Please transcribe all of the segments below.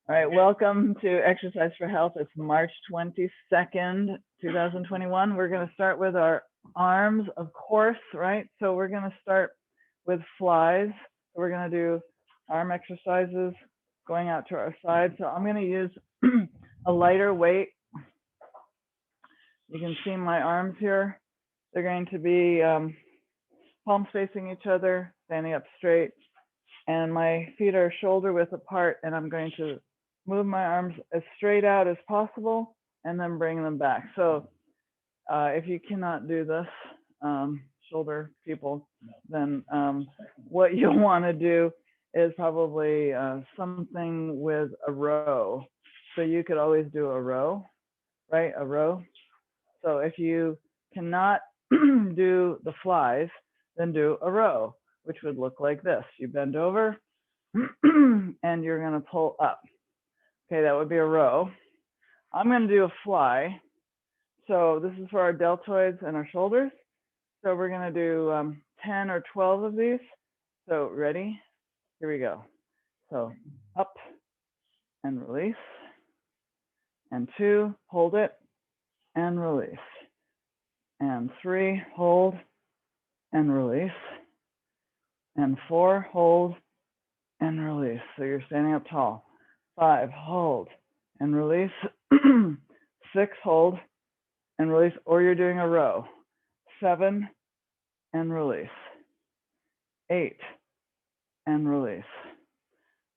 All right, welcome to Exercise for Health. It's March 22nd, 2021. We're going to start with our arms, of course, right? So we're going to start with flies. We're going to do arm exercises going out to our side. So I'm going to use a lighter weight. You can see my arms here. They're going to be palms facing each other, standing up straight. And my feet are shoulder width apart, and I'm going to move my arms as straight out as possible and then bring them back. So if you cannot do this, shoulder people, then what you'll want to do is probably something with a row. So you could always do a row, right? A row. So if you cannot do the flies, then do a row, which would look like this. You bend over and you're going to pull up. Okay, that would be a row. I'm going to do a fly. So this is for our deltoids and our shoulders. So we're going to do 10 or 12 of these. So ready? Here we go. So up and release. And 2, hold it and release. And 3, hold and release. And 4, hold and release. So you're standing up tall. 5, hold and release. 6, hold and release, or you're doing a row. 7 and release. 8 and release.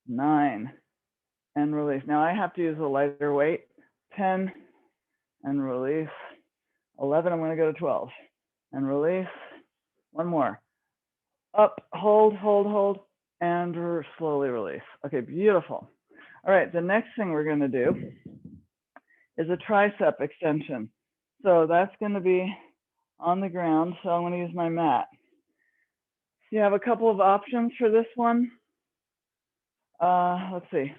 9 and release. Now I have to use a lighter weight. 10 and release. 11, I'm going to go to 12 and release. One more. Up, hold, hold, hold, and slowly release. Okay, beautiful. All right, the next thing we're going to do is a tricep extension. So that's going to be on the ground. So I'm going to use my mat. You have a couple of options for this one. Let's see.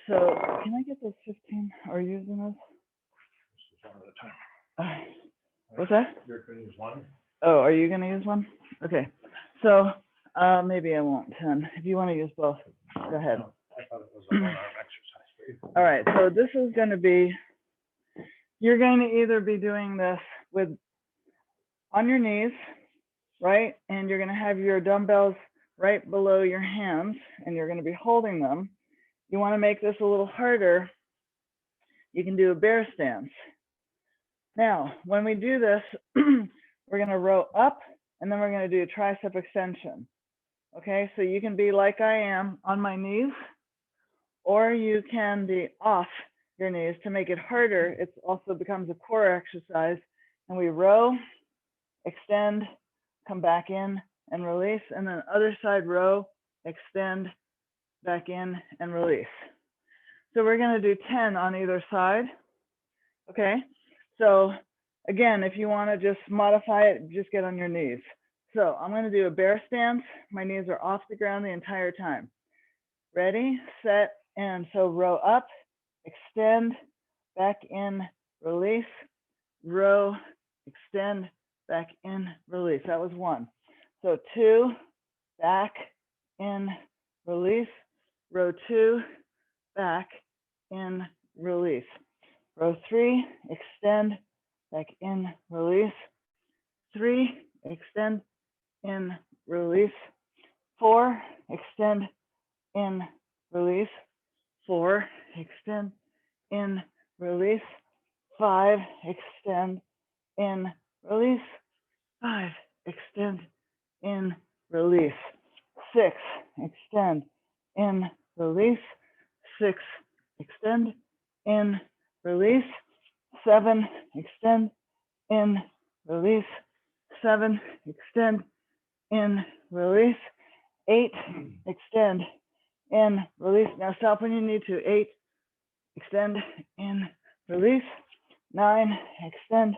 So can I get those 15? Are you using those? One at a time. What's that? You're going to use one? Oh, are you going to use one? Okay. So maybe I won't 10. If you want to use both, go ahead. No, I thought it was a one-arm exercise for you. All right. So this is going to be, you're going to either be doing this with on your knees, right? And you're going to have your dumbbells right below your hands, and you're going to be holding them. You want to make this a little harder, you can do a bear stance. Now, when we do this, we're going to row up, and then we're going to do a tricep extension. Okay, so you can be like I am on my knees, or you can be off your knees to make it harder. It also becomes a core exercise. And we row, extend, come back in and release. And then other side, row, extend, back in and release. So we're going to do 10 on either side. Okay, so again, if you want to just modify it, just get on your knees. So I'm going to do a bear stance. My knees are off the ground the entire time. Ready, set, and so row up, extend, back in, release, row, extend, back in, release. That was 1. So 2, back, in, release, row 2, back, in, release. Row 3, extend, back in, release. 3, extend, in, release. 4, extend, in, release. 4, extend, in, release. 5, extend, in, release. 5, extend, in, release. 6, extend, in, release. 6, extend, in, release. 7, extend, in, release. 7, extend, in, release. 8, extend, in, release. Now stop when you need to. 8, extend, in, release. 9, extend,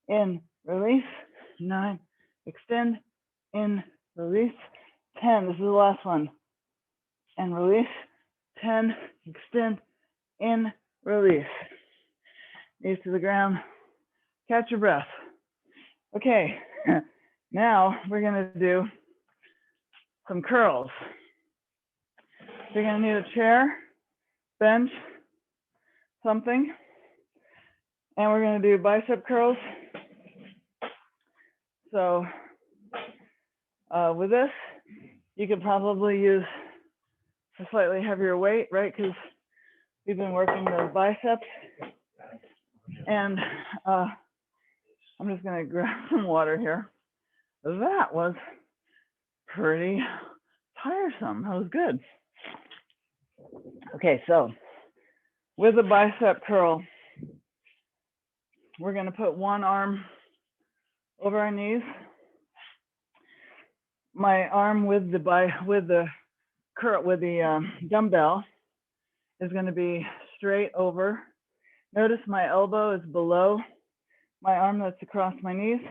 in, release. 9, extend, in, release. 10, this is the last one. And release. 10, extend, in, release. Knees to the ground. Catch your breath. Okay, now we're going to do some curls. So you're going to need a chair bench something, and we're going to do bicep curls. So with this, you could probably use a slightly heavier weight, right? Because we've been working those biceps. And I'm just going to grab some water here. That was pretty tiresome. That was good. Okay, so with the bicep curl, we're going to put one arm over our knees. My arm with the dumbbell is going to be straight over. Notice my elbow is below my arm that's across my knees,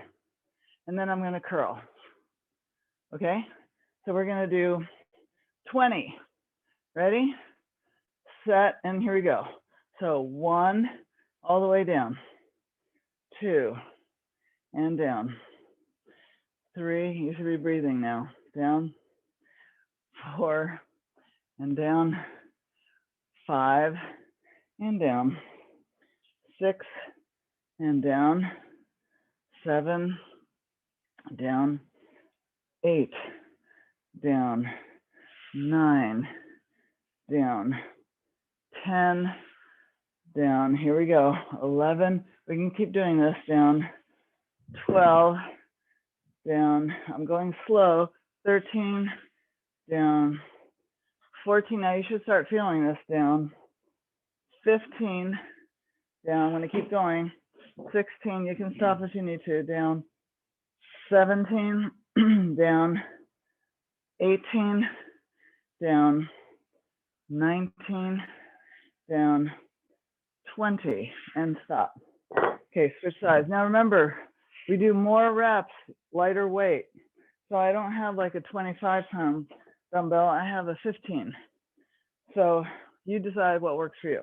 and then I'm going to curl. Okay, so we're going to do 20. Ready, set, and here we go. So 1, all the way down. 2, and down. 3, you should be breathing now. Down. 4, and down. 5, and down. 6, and down. 7, down. 8, down. 9, down. 10, down. Here we go. 11, we can keep doing this. Down. 12, down. I'm going slow. 13, down. 14, now you should start feeling this. Down. 15, down. I'm going to keep going. 16, you can stop if you need to. Down. 17, down. 18, down. 19, down. 20, and stop. Okay, switch sides. Now remember, we do more reps, lighter weight. So I don't have like a 25-pound dumbbell, I have a 15. So you decide what works for you.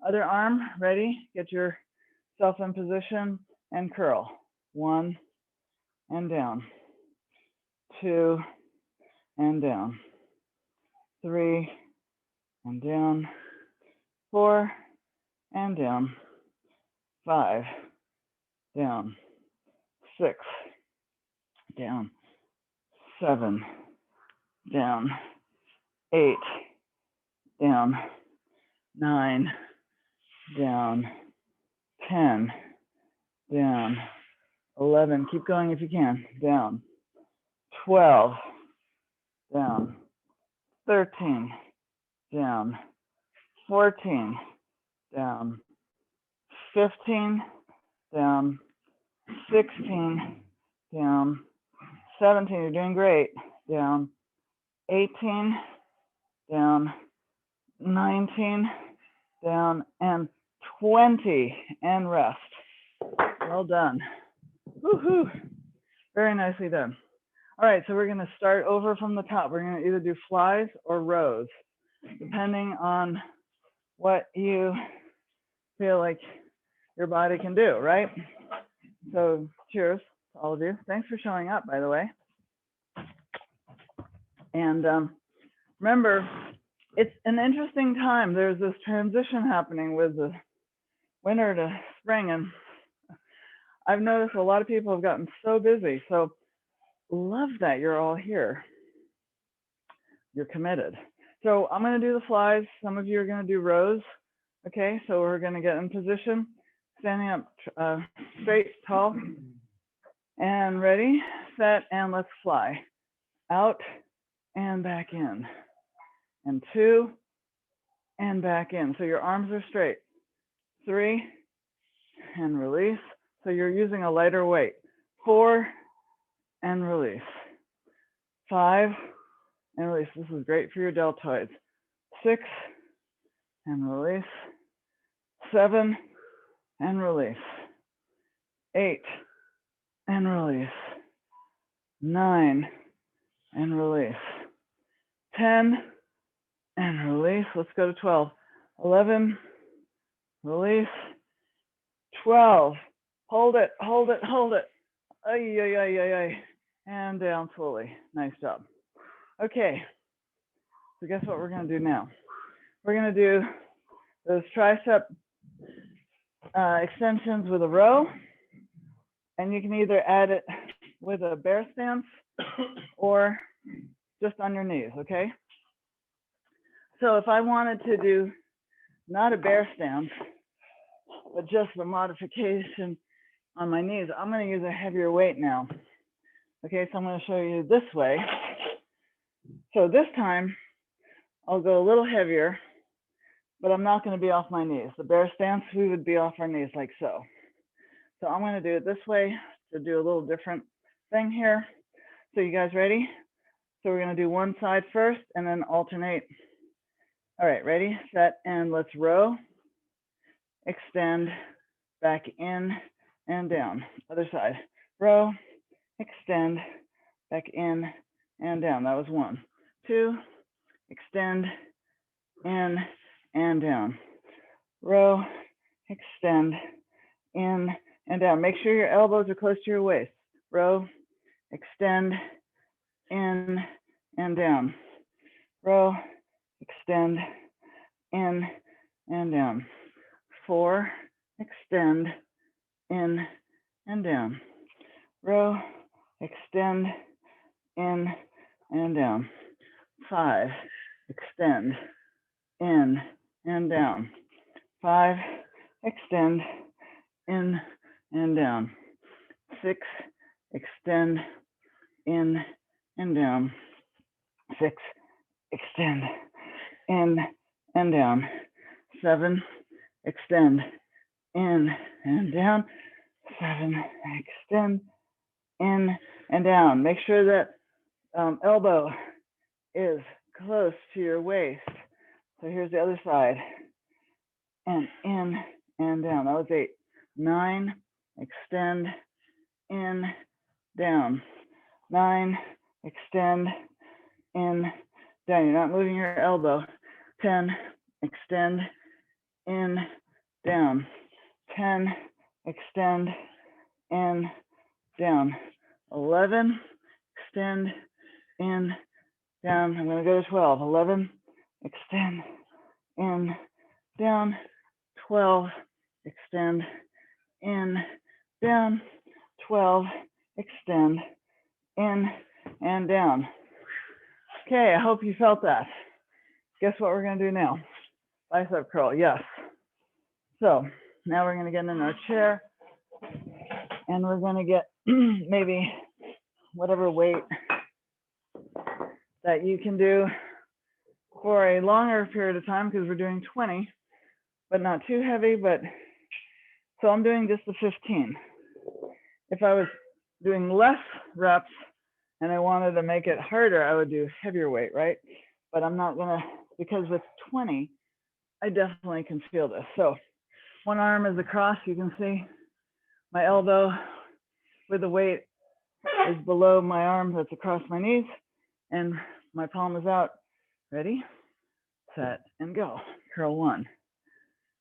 Other arm, ready? Get yourself in position and curl. 1, and down. 2, and down. 3, and down. 4, and down. 5, down. 6, down. 7, down. 8, down. 9, down. 10, down. 11, keep going if you can. Down. 12, down. 13, down. 14, down. 15, down. 16, down. 17, you're doing great. Down. 18, down. 19, down. And 20, and rest. Well done. Woohoo! Very nicely done. All right, so we're going to start over from the top. We're going to either do flies or rows, depending on what you feel like your body can do, right? So cheers to all of you. Thanks for showing up, by the way. And remember, it's an interesting time. There's this transition happening with the winter to spring, and I've noticed a lot of people have gotten so busy. So love that you're all here. You're committed. So I'm going to do the flies. Some of you are going to do rows. Okay, so we're going to get in position, standing up straight, tall, and ready, set, and let's fly. Out and back in. And 2, and back in. So your arms are straight. 3, and release. So you're using a lighter weight. 4, and release. 5, and release. This is great for your deltoids. 6, and release. 7, and release. 8, and release. 9, and release. 10, and release. Let's go to 12. 11, release. 12, hold it, hold it, hold it. Ay, ay, ay, ay, ay. And down slowly. Nice job. Okay, so guess what we're going to do now? We're going to do those tricep extensions with a row, and you can either add it with a bear stance or just on your knees, okay? So if I wanted to do not a bear stance, but just a modification on my knees, I'm going to use a heavier weight now. Okay, so I'm going to show you this way. So this time, I'll go a little heavier, but I'm not going to be off my knees. The bear stance, we would be off our knees like so. So I'm going to do it this way to do a little different thing here. So you guys ready? So we're going to do one side first and then alternate. All right, ready, set, and let's row, extend, back in and down. Other side, row, extend, back in and down. That was 1. 2, extend, in and down. Row, extend, in and down. Make sure your elbows are close to your waist. Row, extend, in and down. Row, extend, in and down. 4, extend, in and down. Row, extend, in and down. 5, extend, in and down. 5, extend, in and down. 6, extend, in and down. 6, extend, in and down. 7, extend, in and down. 7, extend, in and down. Make sure that elbow is close to your waist. So here's the other side. And in and down. That was 8. 9, extend, in, down. 9, extend, in, down. You're not moving your elbow. 10, extend, in, down. 10, extend, in, down. 11, extend, in, down. I'm going to go to 12. 11, extend, in, down. 12, extend, in, down. 12, extend, in, and down. Okay, I hope you felt that. Guess what we're going to do now? Bicep curl, yes. So now we're going to get in our chair and we're going to get maybe whatever weight that you can do for a longer period of time, because we're doing 20, but not too heavy. But so I'm doing just the 15. If I was doing less reps and I wanted to make it harder, I would do heavier weight, right? But I'm not gonna, because with 20, I definitely can feel this. So one arm is across, you can see my elbow with the weight is below my arm that's across my knees, and my palm is out. Ready, set, and go. Curl 1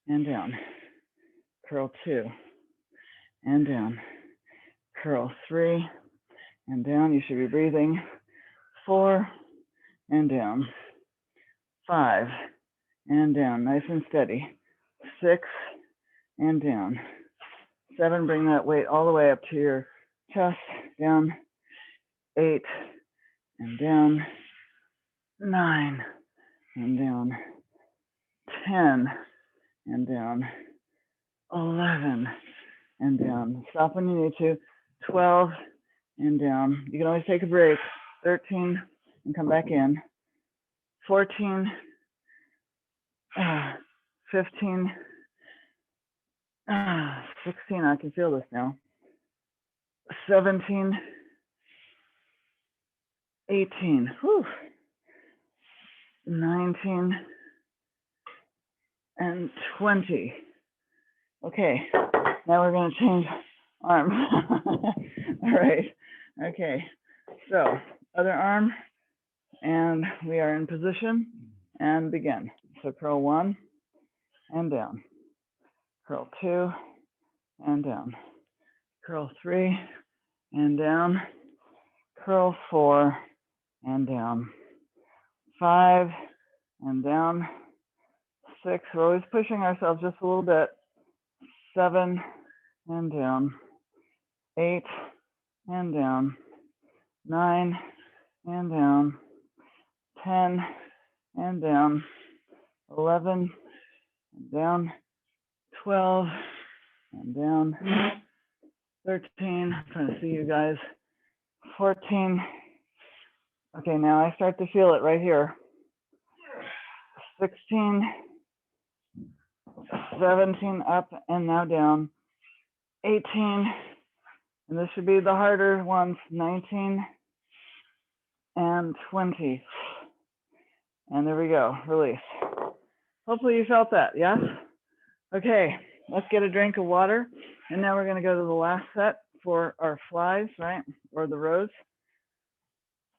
and down. Curl 2 and down. Curl 3 and down. You should be breathing. 4 and down. 5 and down. Nice and steady. 6 and down. 7, bring that weight all the way up to your chest. Down. 8 and down. 9 and down. 10 and down. 11 and down. Stop when you need to. 12 and down. You can always take a break. 13 and come back in. 14, 15, 16. I can feel this now. 17, 18. Whew. 19 and 20. Okay, now we're going to change arm. All right. Okay, so other arm, and we are in position and begin. So curl 1 and down. Curl 2 and down. Curl 3 and down. Curl 4 and down. 5 and down. 6, we're always pushing ourselves just a little bit. 7 and down. 8 and down. 9 and down. 10 and down. 11 and down. 12 and down. 13, I'm trying to see you guys. 14. Okay, now I start to feel it right here. 16, 17, up and now down. 18, and this should be the harder ones. 19 and 20. And there we go, release. Hopefully you felt that, yes? Okay, let's get a drink of water. And now we're gonna go to the last set for our flies, right? Or the rows.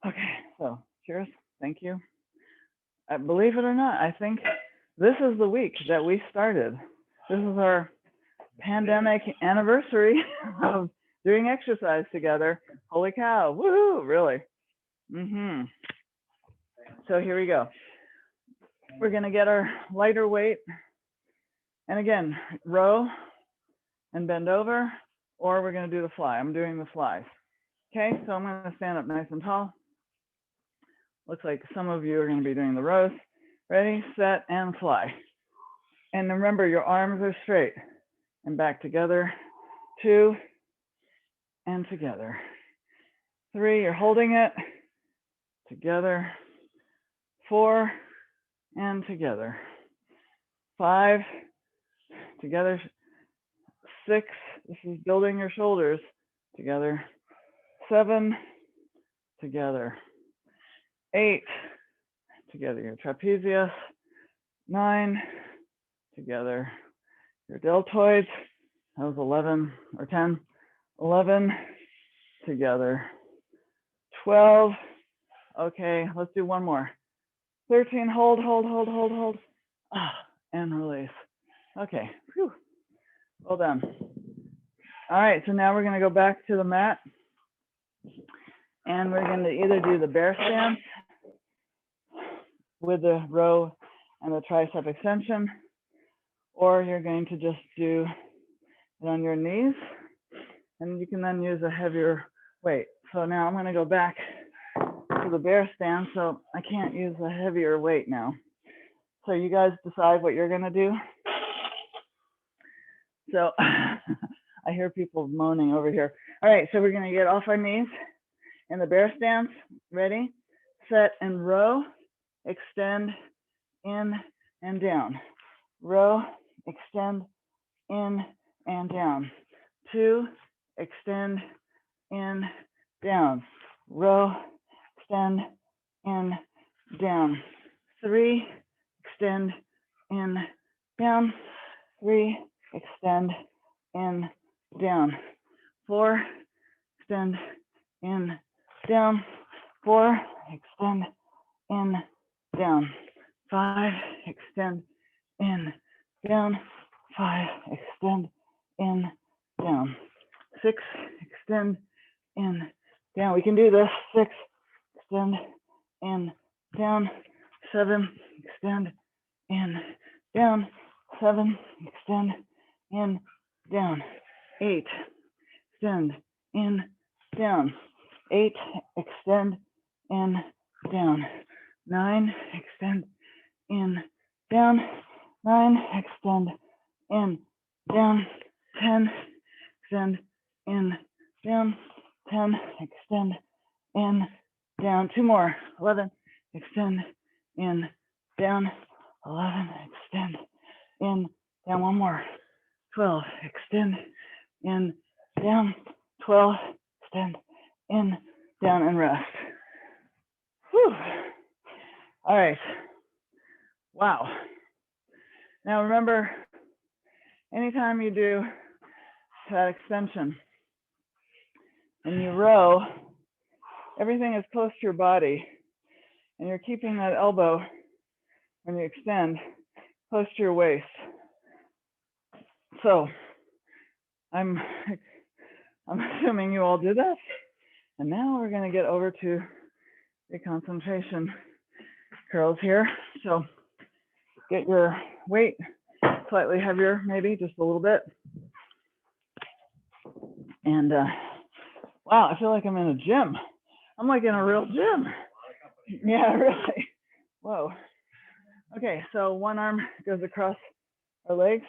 Okay, so cheers, thank you. Believe it or not, I think this is the week that we started. This is our pandemic anniversary of doing exercise together. Holy cow, woohoo, really. So here we go. We're gonna get our lighter weight. And again, row and bend over, or we're gonna do the fly. I'm doing the flies. Okay, so I'm gonna stand up nice and tall. Looks like some of you are gonna be doing the rows. Ready, set, and fly. And remember, your arms are straight. And back together. 2, and together. 3, you're holding it. Together. 4, and together. 5, together. 6, this is building your shoulders. Together. 7, together. 8, together, your trapezius. 9, together. Your deltoids, that was 11 or 10. 11, together. 12, okay, let's do one more. 13, hold. And release. Okay, whew. Well done. All right, so now we're gonna go back to the mat. And we're gonna either do the bear stance with the row and the tricep extension, or you're going to just do it on your knees, and you can then use a heavier weight. So now I'm gonna go back to the bear stance, so I can't use a heavier weight now. So you guys decide what you're gonna do. So I hear people moaning over here. All right, so we're gonna get off our knees in the bear stance. Ready, set, and row, extend, in and down. Row, extend, in and down. 2, extend, in, down. Row, extend, in, down. 3, extend, in, down. 3, extend, in, down. 4, extend, in, down. 4, extend, in, down. 5, extend, in, down. 5, extend, in, down. 6, extend, in, down. We can do this. 6, extend, in, down. 7, extend, in, down. 7, extend, in, down. 8, extend, in, down. 8, extend, in, down. 9, extend, in, down. 9, extend, in, down. 10, extend, in, down. 10, extend, in, down. 2 more. 11, extend, in, down. 11, extend, in, down. 1 more. 12, extend, in, down. 12, extend, in, down, and rest. Whew. All right. Wow. Now remember, anytime you do that extension and you row, everything is close to your body, and you're keeping that elbow when you extend close to your waist. So I'm assuming you all do this. And now we're going to get over to the concentration curls here. So Get your weight slightly heavier, maybe just a little bit. And wow, I feel like I'm in a gym. I'm like in a real gym. Yeah, really. Whoa. Okay, so one arm goes across our legs.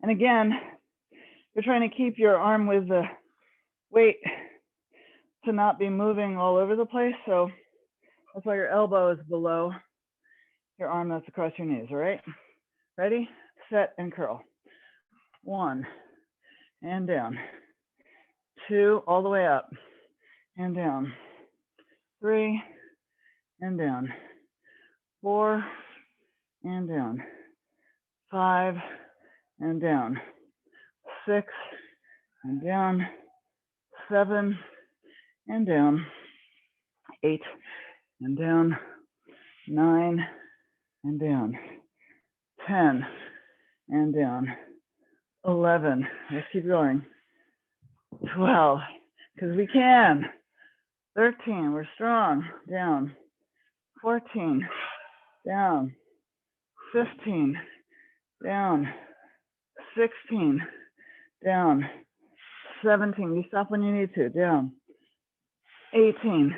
And again, you're trying to keep your arm with the weight to not be moving all over the place. So that's why your elbow is below your arm that's across your knees, all right? Ready, set, and curl. 1, and down. 2, all the way up, and down. 3, and down. 4, and down. 5, and down. 6, and down. 7, and down. 8, and down. 9, and down. 10, and down. 11, let's keep going. 12, because we can. 13, we're strong, down. 14, down. 15, down. 16, down. 17, you stop when you need to, down. 18,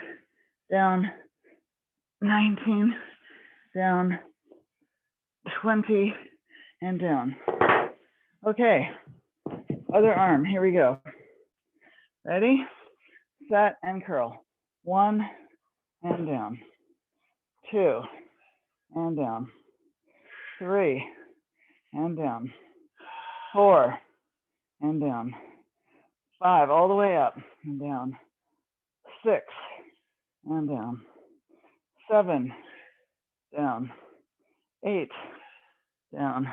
down. 19, down. 20, and down. Okay, other arm, here we go. Ready, set, and curl. 1, and down. 2, and down. 3, and down. 4, and down. 5, all the way up and down. 6, and down. 7, down. 8, down.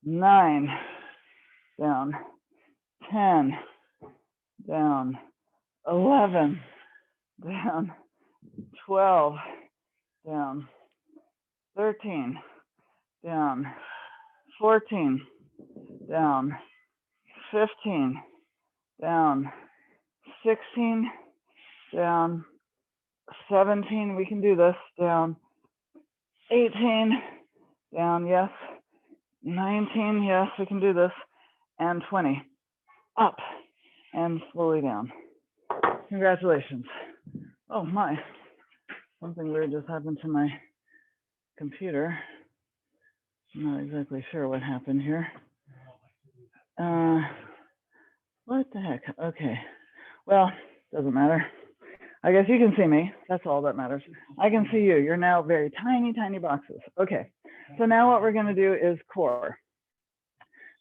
9, down. 10, down. 11, down. 12, down. 13, down. 14, down. 15, down. 16, down. 17, we can do this, down. 18, down, yes. 19, yes, we can do this. And 20, up and slowly down. Congratulations. Oh my, something weird just happened to my computer. I'm not exactly sure what happened here. What the heck? Okay, well, doesn't matter. I guess you can see me. That's all that matters. I can see you. You're now very tiny, tiny boxes. Okay, so now what we're going to do is core.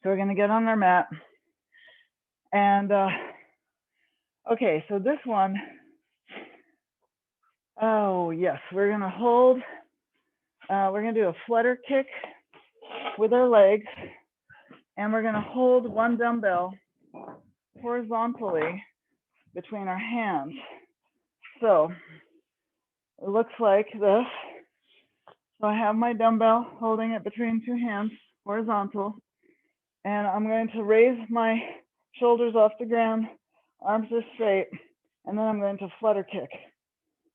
So we're going to get on our mat. And okay, so this one, oh yes, we're going to hold, we're going to do a flutter kick with our legs. And we're going to hold one dumbbell horizontally between our hands. So it looks like this. So I have my dumbbell holding it between two hands, horizontal. And I'm going to raise my shoulders off the ground, arms are straight, and then I'm going to flutter kick.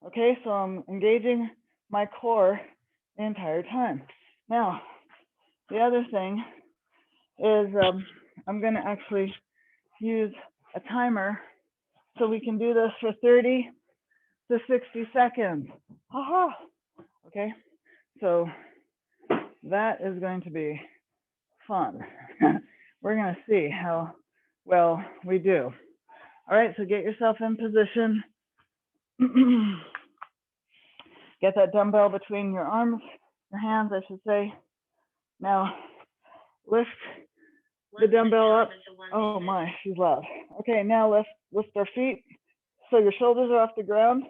Okay, so I'm engaging my core the entire time. Now, the other thing is I'm going to actually use a timer so we can do this for 30 to 60 seconds. Haha. Okay, so that is going to be fun. We're going to see how well we do. All right, so get yourself in position. Get that dumbbell between your arms, your hands, I should say. Now, lift the dumbbell up. Oh my, she's loud. Okay, now lift our feet. So your shoulders are off the ground.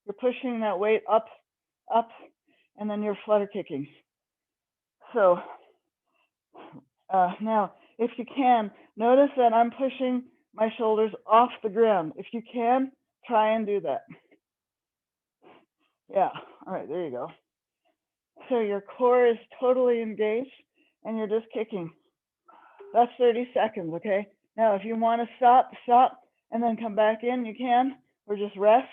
You're pushing that weight up, and then you're flutter kicking. So now, if you can, notice that I'm pushing my shoulders off the ground. If you can, try and do that. Yeah, all right, there you go. So your core is totally engaged and you're just kicking. That's 30 seconds, okay? Now, if you want to stop, and then come back in, you can, or just rest.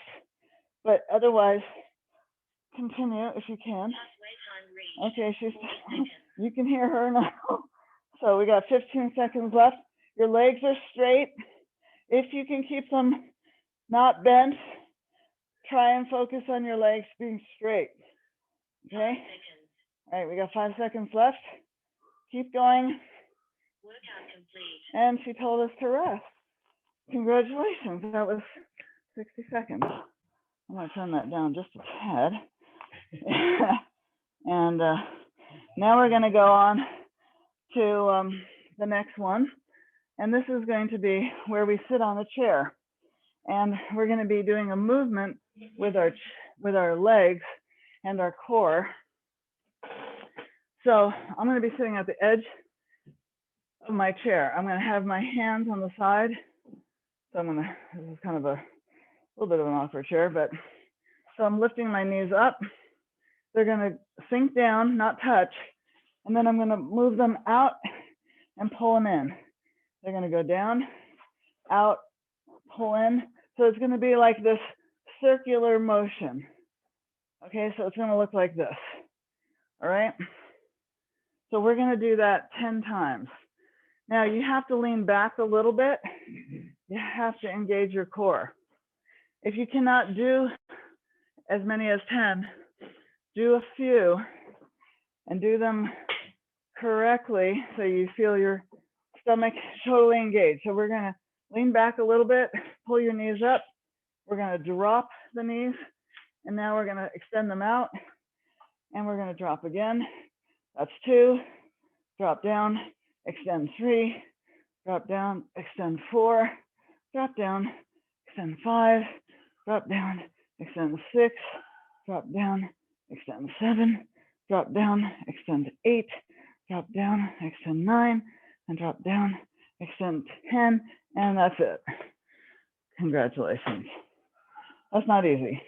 But otherwise, continue if you can. Okay, you can hear her now. So we got 15 seconds left. Your legs are straight. If you can keep them not bent, try and focus on your legs being straight. Okay? All right, we got 5 seconds left. Keep going. Workout complete. And she told us to rest. Congratulations, that was 60 seconds. I'm gonna turn that down just a tad. And now we're gonna go on to the next one. And this is going to be where we sit on a chair. And we're gonna be doing a movement with our legs and our core. So I'm gonna be sitting at the edge of my chair. I'm gonna have my hands on the side. So this is kind of a little bit of an awkward chair, but so I'm lifting my knees up. They're gonna sink down, not touch. And then I'm gonna move them out and pull them in. They're gonna go down, out, pull in. So it's gonna be like this circular motion. Okay, so it's gonna look like this. All right? So we're gonna do that 10 times. Now you have to lean back a little bit. You have to engage your core. If you cannot do as many as 10, do a few and do them correctly so you feel your stomach totally engaged. So we're gonna lean back a little bit, pull your knees up. We're gonna drop the knees, and now we're gonna extend them out, and we're gonna drop again. That's 2, drop down, extend 3, drop down, extend 4, drop down, extend 5, drop down, extend 6, drop down, extend 7, drop down, extend 8, drop down, extend 9, and drop down, extend 10, and that's it. Congratulations. That's not easy.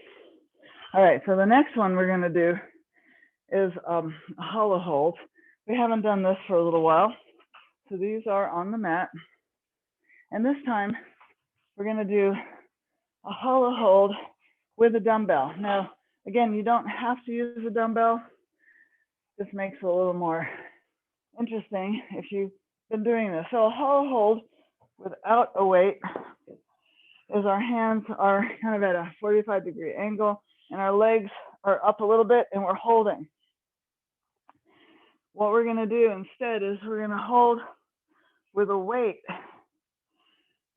All right, so the next one we're gonna do is a hollow hold. We haven't done this for a little while. So these are on the mat. And this time we're gonna do a hollow hold with a dumbbell. Now, again, you don't have to use a dumbbell. This makes it a little more interesting if you've been doing this. So a hollow hold without a weight is our hands are kind of at a 45-degree angle and our legs are up a little bit and we're holding. What we're gonna do instead is we're gonna hold with a weight.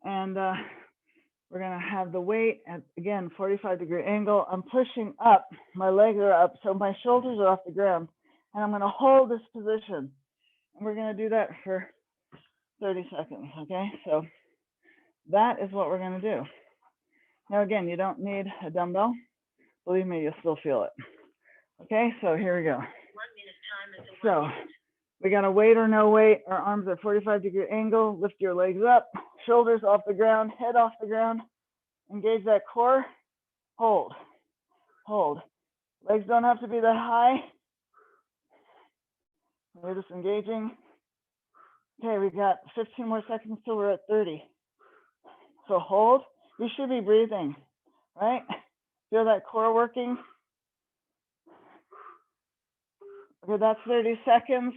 And we're gonna have the weight at, again, 45-degree angle. I'm pushing up, my legs are up, so my shoulders are off the ground. And I'm gonna hold this position. And we're gonna do that for 30 seconds, okay? So that is what we're gonna do. Now again, you don't need a dumbbell. Believe me, you'll still feel it. Okay, so here we go. 1 minute time is a So we got a weight or no weight. Our arms are 45-degree angle. Lift your legs up, shoulders off the ground, head off the ground. Engage that core. Hold, hold. Legs don't have to be that high. We're just engaging. Okay, we got 15 more seconds till we're at 30. So hold. You should be breathing, right? Feel that core working. Okay, that's 30 seconds.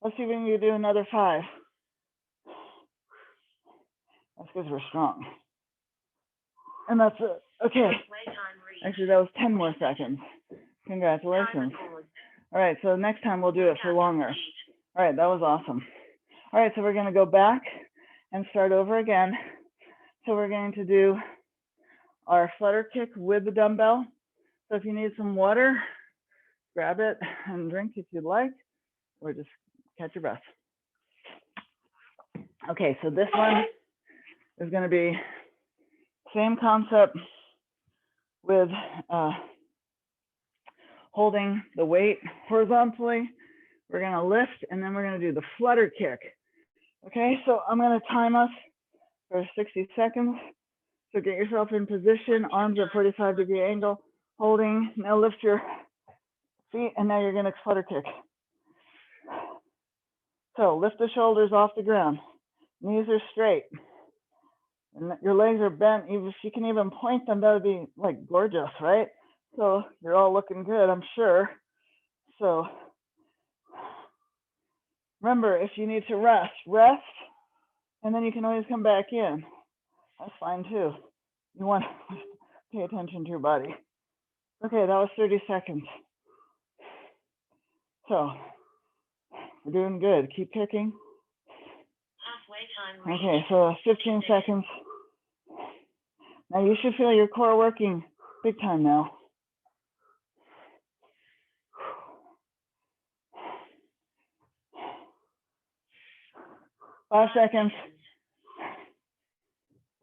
Let's see if we can do another 5. That's because we're strong. And that's it. Okay. Actually, that was 10 more seconds. Congratulations. All right, so next time we'll do it for longer. All right, that was awesome. All right, so we're going to go back and start over again. So we're going to do our flutter kick with the dumbbell. So if you need some water, grab it and drink if you'd like, or just catch your breath. Okay, so this one is going to be same concept with holding the weight horizontally. We're going to lift and then we're going to do the flutter kick. Okay, so I'm going to time us for 60 seconds. So get yourself in position, arms at 45-degree angle, holding. Now lift your feet and now you're going to flutter kick. So lift the shoulders off the ground. Knees are straight. And your legs are bent. If you can even point them, that would be like gorgeous, right? So you're all looking good, I'm sure. So Remember, if you need to rest, rest, and then you can always come back in. That's fine too. You want to pay attention to your body. Okay, that was 30 seconds. So, we're doing good. Keep kicking. Halfway time reached. Okay, so 15 seconds. Now you should feel your core working big time now. Five seconds.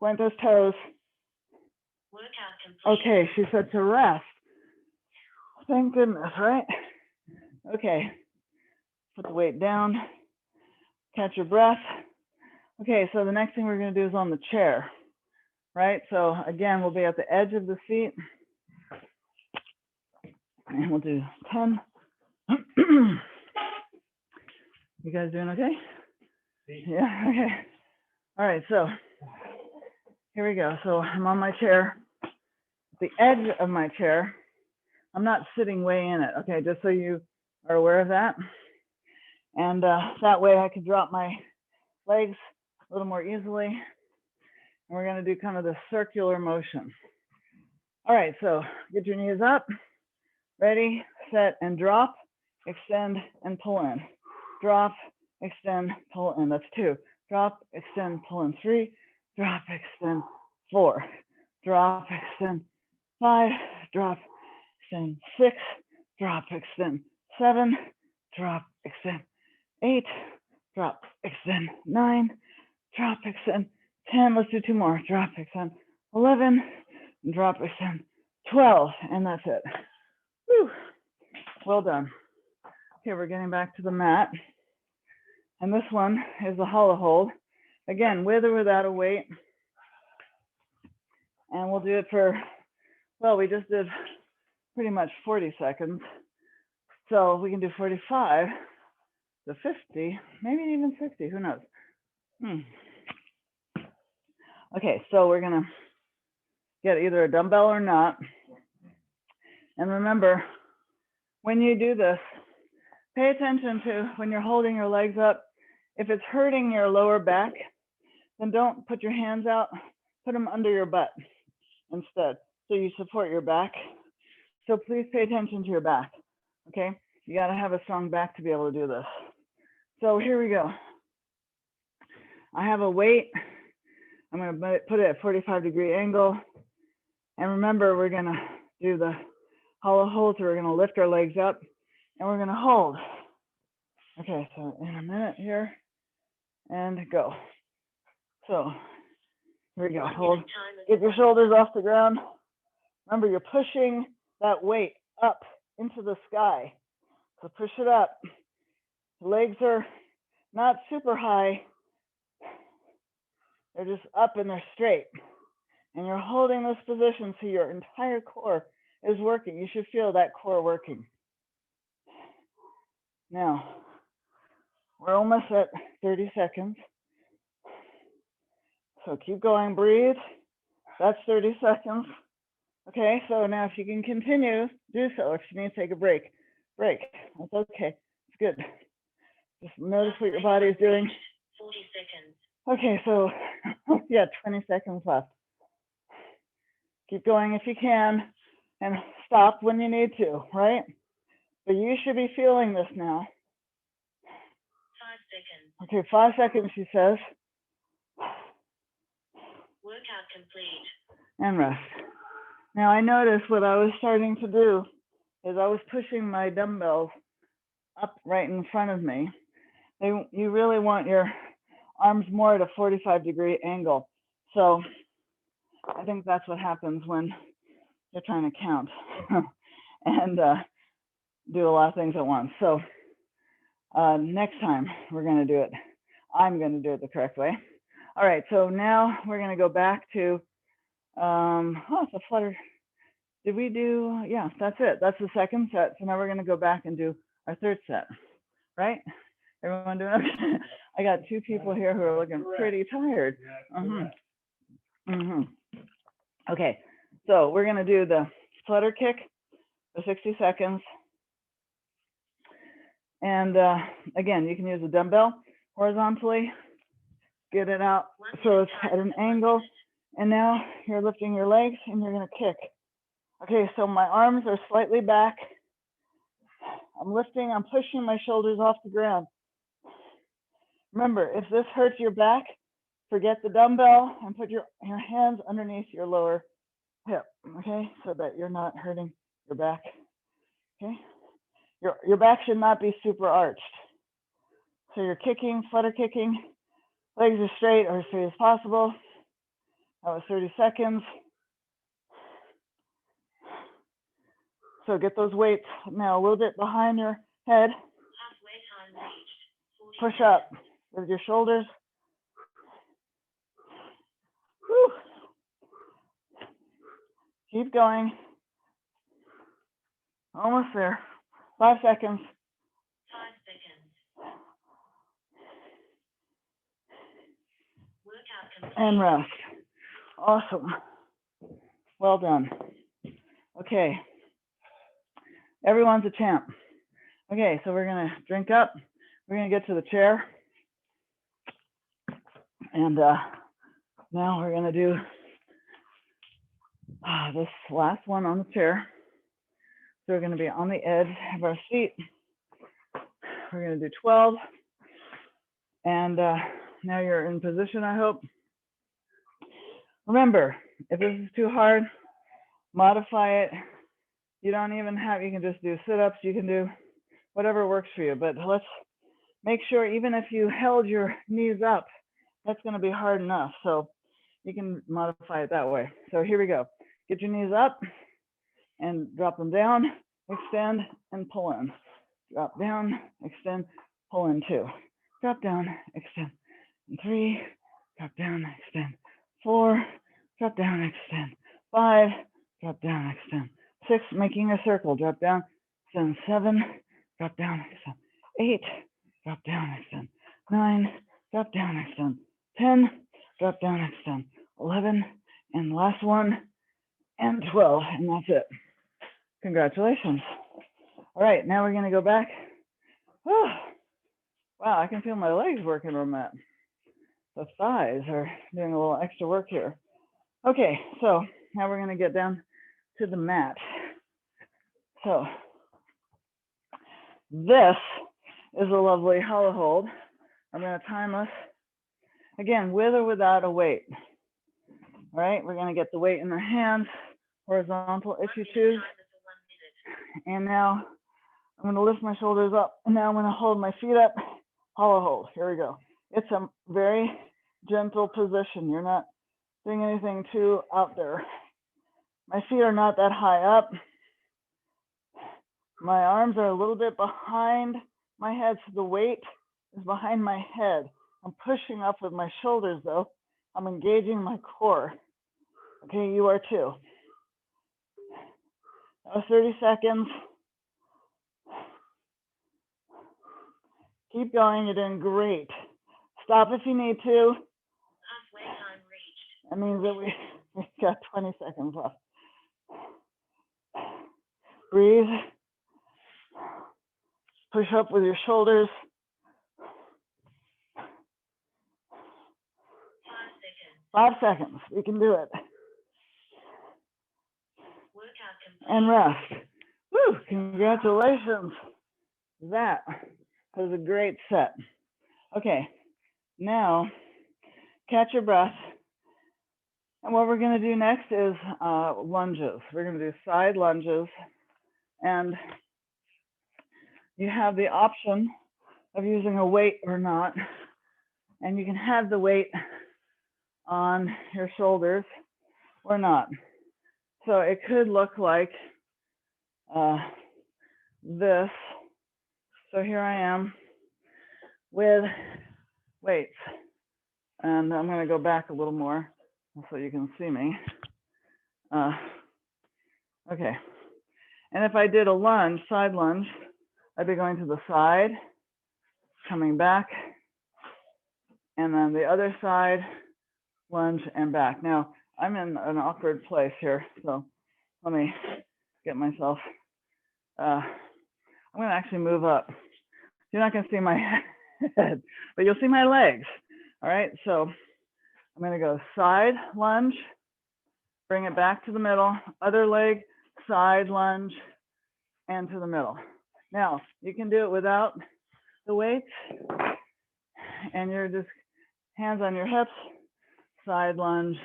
Point those toes. Workout complete. Okay, she said to rest. Thank goodness, right? Okay, put the weight down, catch your breath. Okay, so the next thing we're gonna do is on the chair, right? So again, we'll be at the edge of the seat, and we'll do 10. You guys doing okay? Yeah, okay. All right, so here we go. So I'm on my chair, the edge of my chair. I'm not sitting way in it, okay, just so you are aware of that. And that way I can drop my legs a little more easily. And we're gonna do kind of the circular motion. All right, so get your knees up, ready, set, and drop, extend, and pull in. Drop, extend, pull in, that's 2. Drop, extend, pull in, 3. Drop, extend, 4. Drop, extend, 5. Drop, extend, 6. Drop, extend, 7. Drop, extend, 8. Drop, extend, 9. Drop, extend, 10. Let's do 2 more. Drop, extend, 11. Drop, extend, 12. And that's it. Whew. Well done. Okay, we're getting back to the mat. And this one is the hollow hold. Again, with or without a weight. And we'll do it for, well, we just did pretty much 40 seconds. So we can do 45 to 50, maybe even 60, who knows? Okay, so we're gonna get either a dumbbell or not. And remember, when you do this, pay attention to when you're holding your legs up. If it's hurting your lower back, then don't put your hands out, put them under your butt instead, so you support your back. So please pay attention to your back, okay? You gotta have a strong back to be able to do this. So here we go. I have a weight. I'm gonna put it at 45-degree angle. And remember, we're gonna do the hollow hold, so we're gonna lift our legs up and we're gonna hold. Okay, so in a minute here, and go. So here we go, hold. Get your shoulders off the ground. Remember, you're pushing that weight up into the sky. So push it up. The legs are not super high. They're just up and they're straight. And you're holding this position so your entire core is working. You should feel that core working. Now, we're almost at 30 seconds. So keep going, breathe. That's 30 seconds. Okay, so now if you can continue, do so. If you need to take a break, break. That's okay. It's good. Just notice what your body is doing. 40 seconds. Okay, so yeah, 20 seconds left. Keep going if you can, and stop when you need to, right? But you should be feeling this now. 5 seconds. Okay, 5 seconds, she says. Workout complete. And rest. Now I noticed what I was starting to do is I was pushing my dumbbells up right in front of me. You really want your arms more at a 45-degree angle. So I think that's what happens when you're trying to count and do a lot of things at once. So next time we're going to do it. I'm going to do it the correct way. All right, so now we're going to go back to, it's a flutter. Did we do, yeah, that's it. That's the second set. So now we're going to go back and do our third set, right? Everyone doing okay? I got 2 people here who are looking pretty tired. Okay, so we're going to do the flutter kick for 60 seconds. And again, you can use a dumbbell horizontally, get it out so it's at an angle. And now you're lifting your legs and you're gonna kick. Okay, so my arms are slightly back. I'm lifting, I'm pushing my shoulders off the ground. Remember, if this hurts your back, forget the dumbbell and put your hands underneath your lower hip, okay? So that you're not hurting your back, okay? Your back should not be super arched. So you're kicking, flutter kicking, legs are straight or as straight as possible. That was 30 seconds. So get those weights now a little bit behind your head. Halfway time reached. 40 Push up seconds. with your shoulders. Whew. Keep going. Almost there. 5 seconds. 5 seconds. Workout complete. And rest. Awesome. Well done. Okay. Everyone's a champ. Okay, so we're gonna drink up. We're gonna get to the chair. And now we're gonna do this last one on the chair. So we're gonna be on the edge of our seat. We're gonna do 12. And now you're in position, I hope. Remember, if this is too hard, modify it. You don't even have, you can just do sit-ups, you can do whatever works for you. But let's make sure, even if you held your knees up, that's gonna be hard enough. So you can modify it that way. So here we go. Get your knees up and drop them down, extend and pull in. Drop down, extend, pull in 2. Drop down, extend. And 3, drop down, extend. 4, drop down, extend. 5, drop down, extend. 6, making a circle, drop down, extend. 7, drop down, extend. 8, drop down, extend. 9, drop down, extend. 10, drop down, extend. 11, and last one, and 12, and that's it. Congratulations. All right, now we're gonna go back. Whew. Wow, I can feel my legs working on that. The thighs are doing a little extra work here. Okay, so now we're gonna get down to the mat. So this is a lovely hollow hold. I'm gonna time us, again, with or without a weight. All right, we're gonna get the weight in our hands, horizontal if you choose. And now I'm gonna lift my shoulders up, and now I'm gonna hold my feet up, hollow hold. Here we go. It's a very gentle position. You're not doing anything too out there. My feet are not that high up. My arms are a little bit behind my head, so the weight is behind my head. I'm pushing up with my shoulders though. I'm engaging my core. Okay, you are too. That was 30 seconds. Keep going, you're doing great. Stop if you need to. Halfway time reached. That means that we've got 20 seconds left. Breathe. Push up with your shoulders. 5 seconds. 5 seconds, we can do it. Workout complete. And rest. Woo, congratulations. That was a great set. Okay, now catch your breath. And what we're gonna do next is lunges. We're gonna do side lunges. And you have the option of using a weight or not. And you can have the weight on your shoulders or not. So it could look like this. So here I am with weights. And I'm gonna go back a little more so you can see me. Okay. And if I did a lunge, side lunge, I'd be going to the side, coming back, and then the other side, lunge and back. Now, I'm in an awkward place here, so let me get myself, I'm gonna actually move up You're not gonna see my head, but you'll see my legs. All right, so I'm gonna go side lunge, bring it back to the middle, other leg, side lunge, and to the middle. Now, you can do it without the weights, and you're just hands on your hips, side lunge,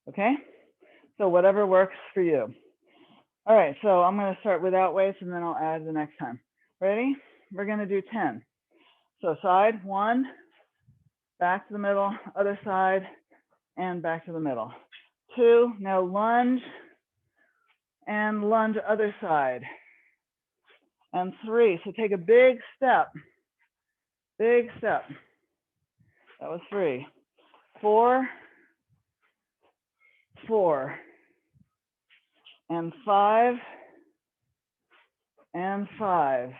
okay? So whatever works for you. All right, so I'm gonna start without weights and then I'll add the next time. Ready? We're gonna do 10. So side, 1, back to the middle, other side, and back to the middle. 2, now lunge, and lunge other side. And 3, so take a big step. That was 3. 4, and 5, and 5,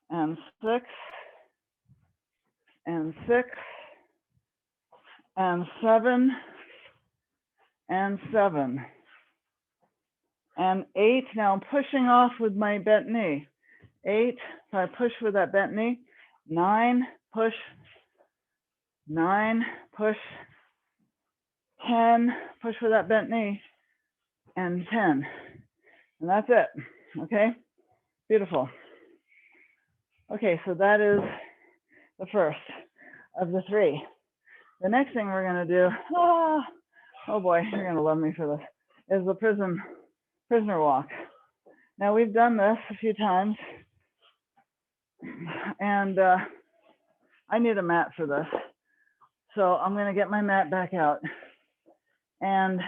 and 6, and 6, and 7, and 7, and 8. Now I'm pushing off with my bent knee. 8, so I push with that bent knee. 9, push. 9, push. 10, push with that bent knee. And 10. And that's it. Okay? Beautiful. Okay, so that is the first of the 3. The next thing we're going to do, oh boy, you're going to love me for this, is the prisoner walk. Now we've done this a few times, and I need a mat for this. So I'm going to get my mat back out. And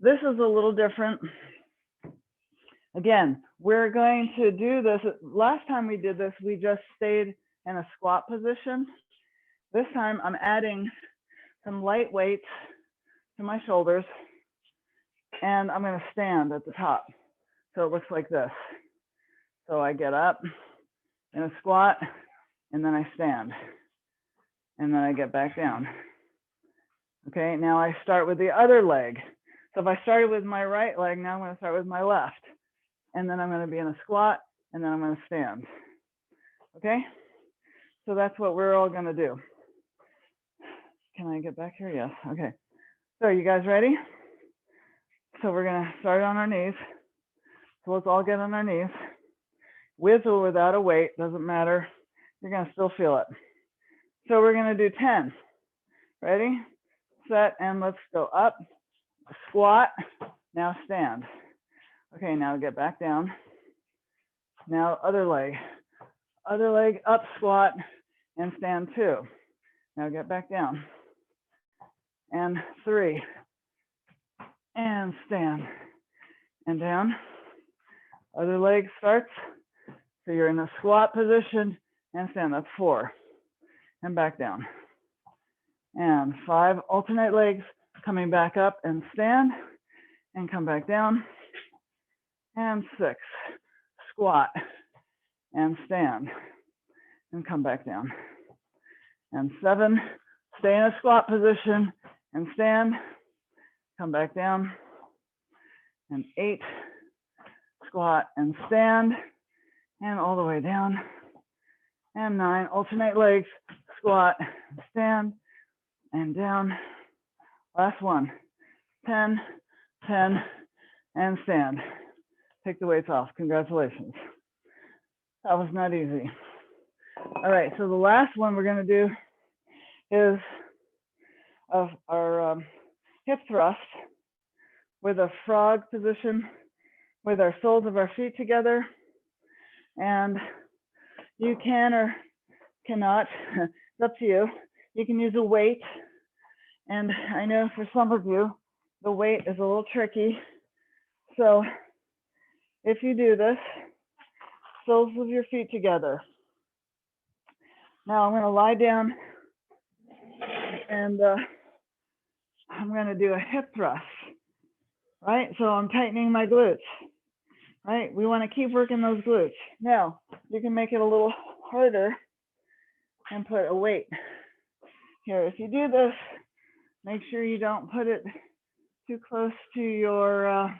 this is a little different. Again, we're going to do this. Last time we did this, we just stayed in a squat position. This time I'm adding some light weights to my shoulders, and I'm going to stand at the top. So it looks like this. So I get up in a squat, and then I stand, and then I get back down. Okay, now I start with the other leg. So if I started with my right leg, now I'm going to start with my left. And then I'm going to be in a squat, and then I'm going to stand. Okay? So that's what we're all going to do. Can I get back here? Yes. Okay. So are you guys ready? So we're going to start on our knees. So let's all get on our knees. With or without a weight, doesn't matter. You're going to still feel it. So we're going to do 10. Ready? Set, and let's go up. Squat. Now stand. Okay, now get back down. Now other leg. Other leg up, squat, and stand 2. Now get back down. And 3. And stand. And down. Other leg starts. So you're in a squat position and stand. That's 4. And back down. And 5. Alternate legs coming back up and stand. And come back down. And 6. Squat. And stand. And come back down. And 7. Stay in a squat position and stand. Come back down. And 8. Squat and stand. And all the way down. And 9. Alternate legs. Squat. Stand. And down. Last one. 10. 10. And stand. Take the weights off. Congratulations. That was not easy. All right, so the last one we're going to do is of our hip thrust with a frog position with our soles of our feet together. And you can or cannot, it's up to you. You can use a weight. And I know for some of you, the weight is a little tricky. So if you do this, soles of your feet together. Now I'm going to lie down and I'm going to do a hip thrust, right? So I'm tightening my glutes, right? We want to keep working those glutes. Now you can make it a little harder and put a weight here. If you do this, make sure you don't put it too close to your,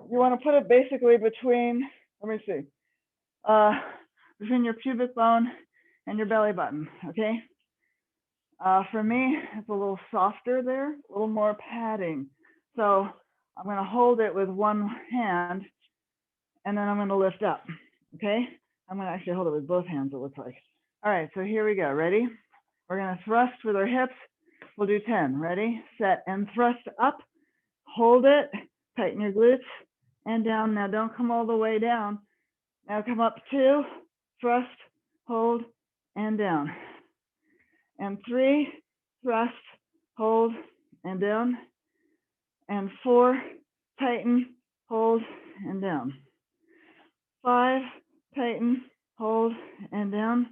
you want to put it basically between let me see. Between your pubic bone and your belly button, okay? For me, it's a little softer there, a little more padding. So I'm gonna hold it with one hand and then I'm gonna lift up, okay? I'm gonna actually hold it with both hands, it looks like. All right, so here we go, ready? We're gonna thrust with our hips. We'll do 10, ready, set, and thrust up. Hold it, tighten your glutes, and down. Now don't come all the way down. Now come up 2, thrust, hold, and down. And 3, thrust, hold, and down. And 4, tighten, hold, and down. 5, tighten, hold, and down.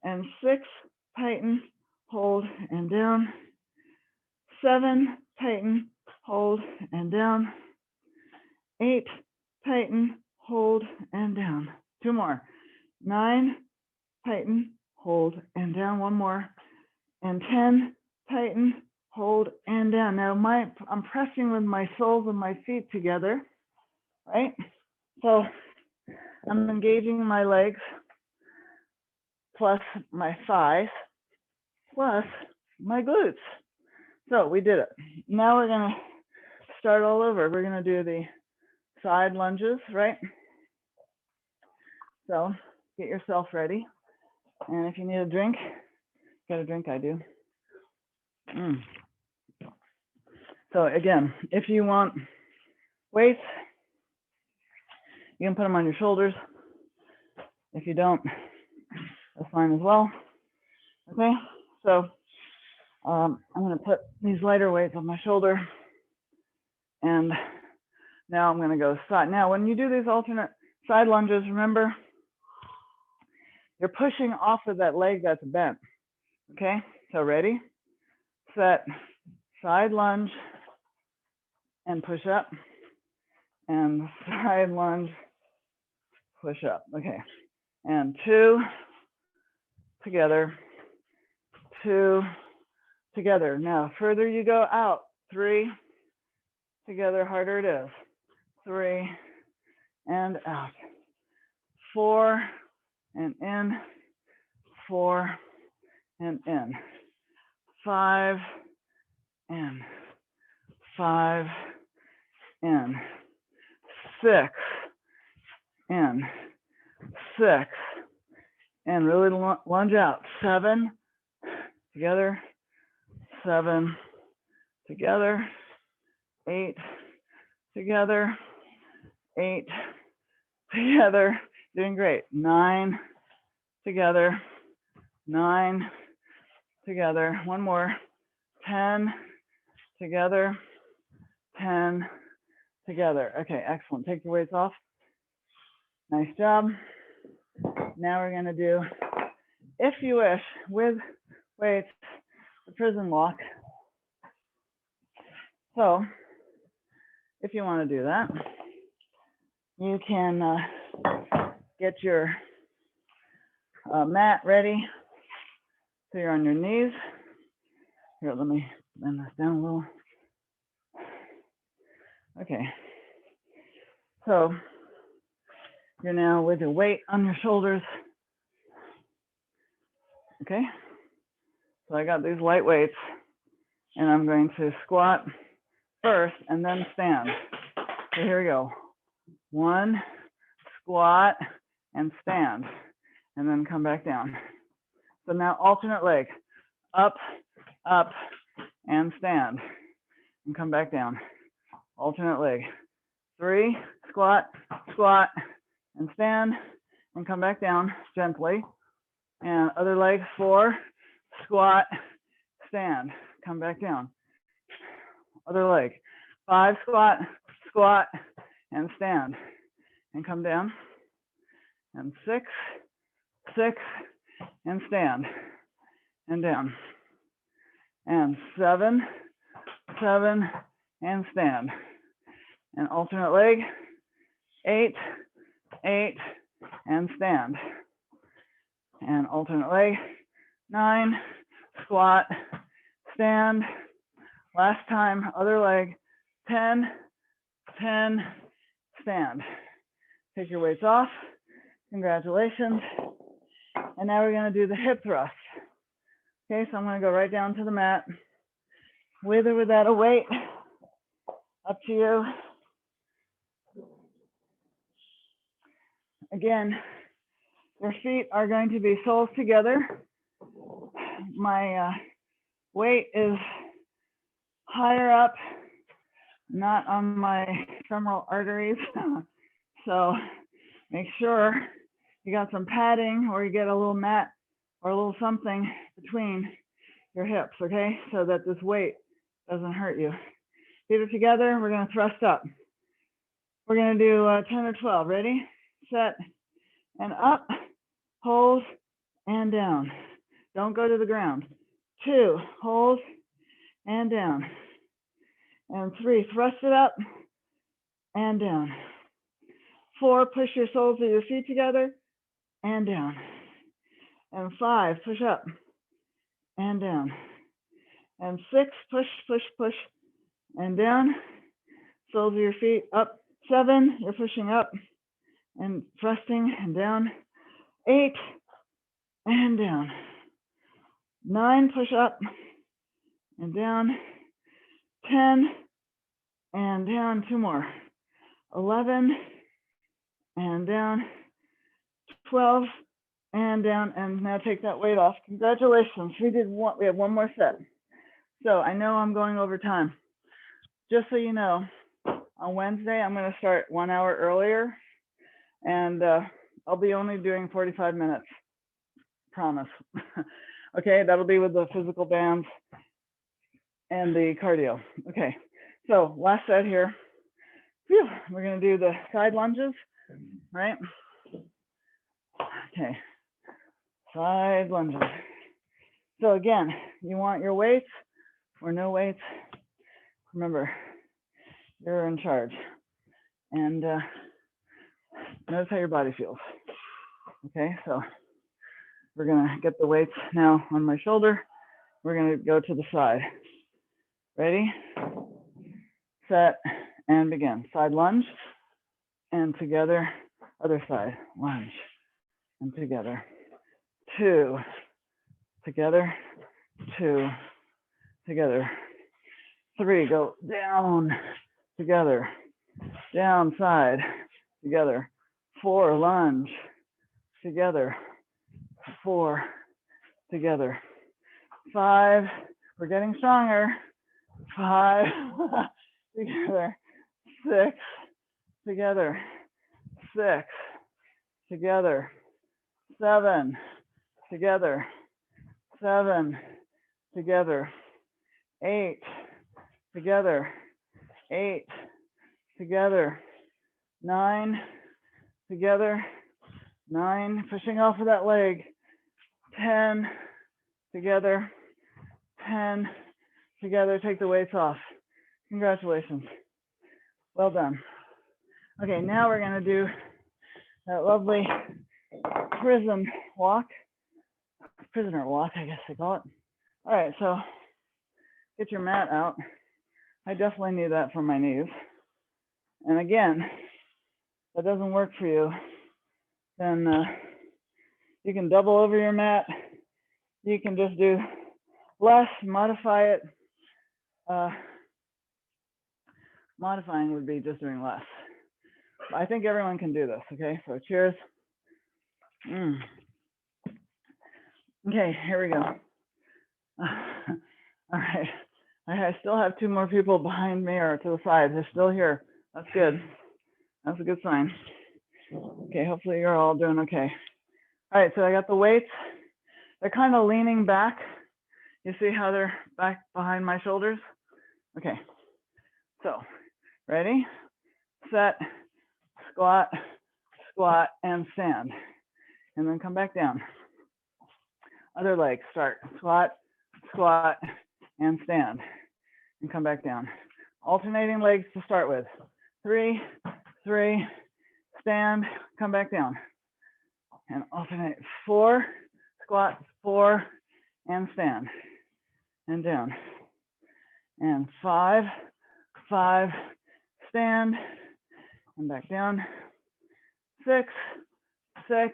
And 6, tighten, hold, and down. 7, tighten, hold, and down. 8, tighten, hold, and down. 2 more. 9, tighten, hold, and down. 1 more. And 10, tighten, hold, and down. Now I'm pressing with my soles of my feet together, right? So I'm engaging my legs plus my thighs plus my glutes. So we did it. Now we're gonna start all over. We're gonna do the side lunges, right? So get yourself ready. And if you need a drink, get a drink, I do. So again, if you want weights, you can put them on your shoulders. If you don't, that's fine as well. Okay, so I'm gonna put these lighter weights on my shoulder. And now I'm gonna go side. Now, when you do these alternate side lunges, remember, you're pushing off of that leg that's bent. Okay, so ready, set, side lunge, and push up, and side lunge, push up. Okay, and 2, together, 2, together. Now, further you go out, 3, together, harder it is. 3, and out. 4, and in. 4, and in. 5, in. 5, in. 6, in. 6, and really lunge out. 7, together. 7, together. 8, together. 8, together. Doing great. 9, together. 9, together. 1 more. 10, together. 10, together. Okay, excellent. Take your weights off. Nice job. Now we're gonna do, if you wish, with weights, the prison walk. So, if you wanna do that, you can get your mat ready. So you're on your knees. Here, let me bend this down a little. Okay. So you're now with your weight on your shoulders. Okay. So I got these light weights and I'm going to squat first and then stand. So here we go. 1, squat and stand, and then come back down. So now alternate leg, up, up, and stand, and come back down. Alternate leg. 3, squat, squat, and stand, and come back down gently. And other leg, 4, squat, stand, come back down. Other leg, 5, squat, squat, and stand, and come down. And 6, 6, and stand, and down. And 7, 7, and stand. And alternate leg, 8, 8, and stand. And alternate leg, 9, squat, stand. Last time, other leg, 10, 10, stand. Take your weights off. Congratulations. And now we're gonna do the hip thrust. Okay, so I'm gonna go right down to the mat, with or without a weight, up to you. Again, your feet are going to be soles together. My weight is higher up, not on my femoral arteries. So make sure you got some padding or you get a little mat or a little something between your hips, okay? So that this weight doesn't hurt you. Feet are together, we're gonna thrust up. We're gonna do 10 or 12, ready? Set, and up, hold, and down. Don't go to the ground. 2, hold, and down. And 3, thrust it up, and down. 4, push your soles of your feet together, and down. And 5, push up, and down. And 6, push, push, push, and down. Soles of your feet up. 7, you're pushing up, and thrusting, and down. 8, and down. 9, push up, and down. 10, and down. 2 more. 11, and down. 12, and down. And now take that weight off. Congratulations. We have one more set. So I know I'm going over time. Just so you know, on Wednesday, I'm going to start 1 hour earlier, and I'll be only doing 45 minutes. Promise. Okay, that'll be with the physical bands and the cardio. Okay, so last set here. Whew, we're going to do the side lunges, right? Okay, side lunges. So again, you want your weights or no weights. Remember, you're in charge. And notice how your body feels. Okay, so we're gonna get the weights now on my shoulder. We're gonna go to the side. Ready, set, and begin. Side lunge, and together, other side, lunge, and together. 2, together, 2, together. 3, go down, together, down side, together. 4, lunge, together. 4, together. 5, we're getting stronger. 5, together. 6, together. 6, together. 7, together. 7, together. 8, together. 8, together. 9, together. 9, pushing off of that leg. 10, together. 10, together. Take the weights off. Congratulations. Well done. Okay, now we're gonna do that lovely prison walk. Prisoner walk, I guess they call it. All right, so get your mat out. I definitely need that for my knees. And again, if that doesn't work for you, then you can double over your mat. You can just do less, modify it. Modifying would be just doing less. I think everyone can do this, okay? So cheers. Okay, here we go. All right, I still have 2 more people behind me or to the side. They're still here. That's good. That's a good sign. Okay, hopefully you're all doing okay. All right, so I got the weights. They're kind of leaning back. You see how they're back behind my shoulders? Okay, so ready, set, squat, squat, and stand. And then come back down. Other leg, start, squat, squat, and stand. And come back down. Alternating legs to start with. 3, 3, stand, come back down. And alternate. 4, squat, 4, and stand. And down. And 5, 5, stand, and back down. 6, 6,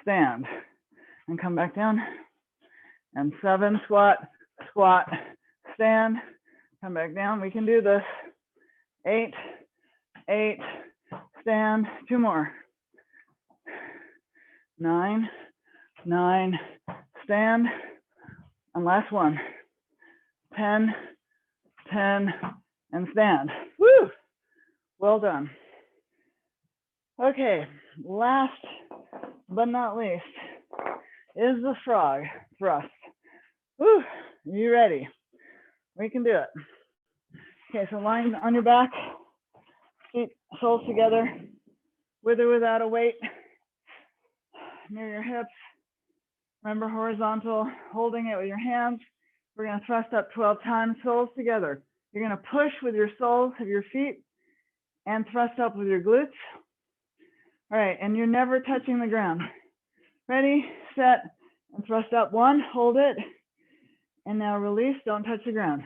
stand, and come back down. And 7, squat, squat, stand, come back down. We can do this. 8, 8, stand, 2 more. 9, 9, stand, and last one. 10, 10, and stand. Woo! Well done. Okay, last but not least is the frog thrust. Woo! You ready? We can do it. Okay, so lying on your back, feet, soles together, with or without a weight, near your hips. Remember, horizontal, holding it with your hands. We're going to thrust up 12 times, soles together. You're going to push with your soles of your feet and thrust up with your glutes. All right, and you're never touching the ground. Ready, set, and thrust up. 1, hold it, and now release, don't touch the ground.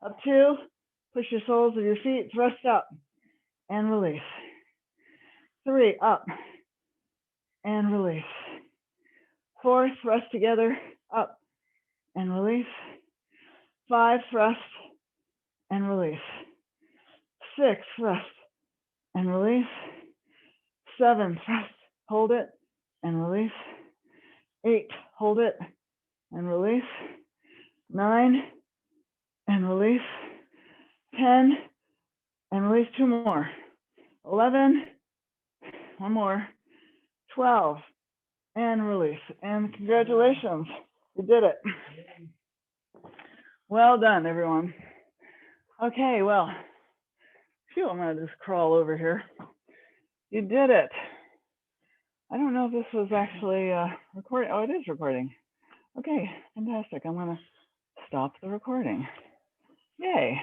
Up 2, push your soles of your feet, thrust up, and release. 3, up, and release. 4, thrust together, up, and release. 5, thrust, and release. 6, thrust, and release. 7, thrust, hold it, and release. 8, hold it, and release. 9, and release. 10, and release. 2 more. 11, 1 more. 12, and release. And congratulations, you did it. Well done, everyone. Okay, well, phew, I'm gonna just crawl over here. You did it. I don't know if this was actually recording. Oh, it is recording. Okay, fantastic. I'm gonna stop the recording. Yay.